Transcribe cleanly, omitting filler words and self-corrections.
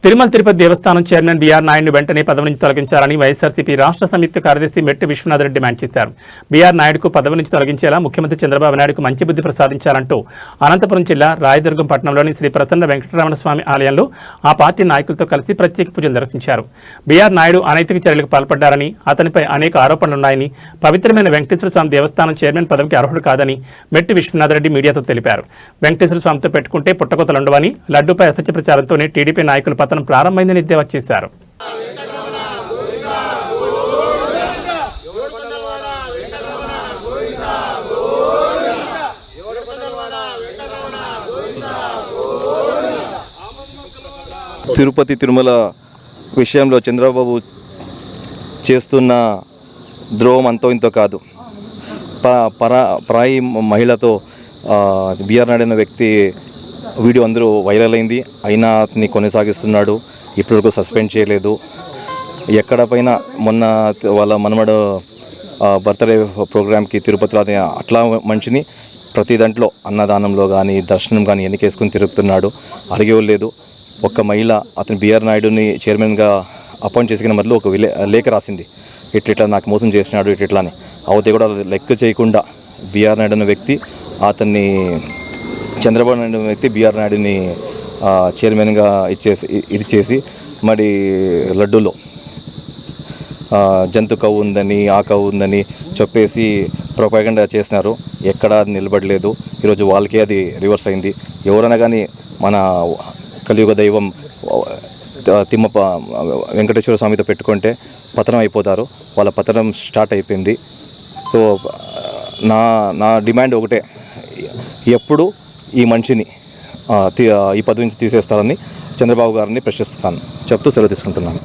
తిరుమల తిరుపతి దేవస్థానం chairman BR నాయుడును వెంటనే పదవి నుంచి తొలగించాలని వైఎస్ఆర్సీపీ రాష్ట్ర సంయుక్త కార్యదర్శి మెట్టి విశ్వనాథ్ రెడ్డి డిమాండ్ చేశారు. బీఆర్ నాయుడుకు పదవి నుంచి తొలగించేలా ముఖ్యమంత్రి చంద్రబాబు నాయుడుకు మంచి బుద్ధి ప్రసాదించాలంటూ అనంతపురం జిల్లా రాయదుర్గం పట్టణంలోని శ్రీ ప్రసన్న వెంకటరమణ స్వామి ఆలయంలో ఆ పార్టీ నాయకులతో కలిసి ప్రత్యేక పూజలు నిర్వహించారు. బీఆర్ నాయుడు అనైతిక చర్యలకు పాల్పడ్డారని, అతనిపై అనేక ఆరోపణలున్నాయని, పవిత్రమైన వెంకటేశ్వర స్వామి దేవస్థానం చైర్మన్ పదవికి అర్హుడు కాదని మెట్టి విశ్వనాథ్ రెడ్డి మీడియాతో తెలిపారు. వెంకటేశ్వర స్వామితో పెట్టుకుంటే పుట్టకొతలుండవని, లడ్డూపై అసత్య ప్రచారంతోనే టీడీపీ నాయకులు పతనం ప్రారంభమైందని ఎద్దేవా చేశారు. తిరుపతి తిరుమల విషయంలో చంద్రబాబు చేస్తున్న ద్రోహం అంతో ఇంతో కాదు. పరాయి మహిళతో బీఆర్ నాయుడు అనే వ్యక్తి వీడియో అందరూ వైరల్ అయింది. అయినా అతన్ని కొనసాగిస్తున్నాడు. ఇప్పటివరకు సస్పెండ్ చేయలేదు. ఎక్కడ పైన మొన్న వాళ్ళ మనమడు బర్త్డే ప్రోగ్రామ్కి తిరుపతిలో అట్లా మనిషిని ప్రతి దాంట్లో అన్నదానంలో కానీ దర్శనం కానీ ఎన్నికేసుకుని తిరుగుతున్నాడు. అడిగేవాళ్ళు లేదు. ఒక్క మహిళ అతను బీఆర్ నాయుడుని చైర్మన్గా అపాయింట్ చేసుకున్న మొదలు ఒక లేఖ రాసింది, ఇట్లా నాకు మోసం చేసినాడు ఇట్లా అని. అవతే కూడా లెక్క చేయకుండా బీఆర్ నాయుడు అనే వ్యక్తి అతన్ని చంద్రబాబు నాయుడు అనే వ్యక్తి బీఆర్ నాయుడిని చైర్మన్గా ఇది చేసి మరి లడ్డూలో జంతు కవ్వు ఉందని ఆ కవ్వు ఉందని చెప్పేసి ప్రొపగండా చేసినారు. ఎక్కడా అది నిలబడలేదు. ఈరోజు వాళ్ళకే అది రివర్స్ అయింది. ఎవరైనా కానీ మన కలియుగ దైవం తిమ్మప్ప వెంకటేశ్వర స్వామితో పెట్టుకుంటే పతనం అయిపోతారు. వాళ్ళ పతనం స్టార్ట్ అయిపోయింది. సో నా డిమాండ్ ఒకటే, ఎప్పుడు ఈ మనిషిని ఈ పదవి నుంచి తీసేస్తారని చంద్రబాబు గారిని ప్రశ్నిస్తాను చెప్తూ సెలవు తీసుకుంటున్నాను.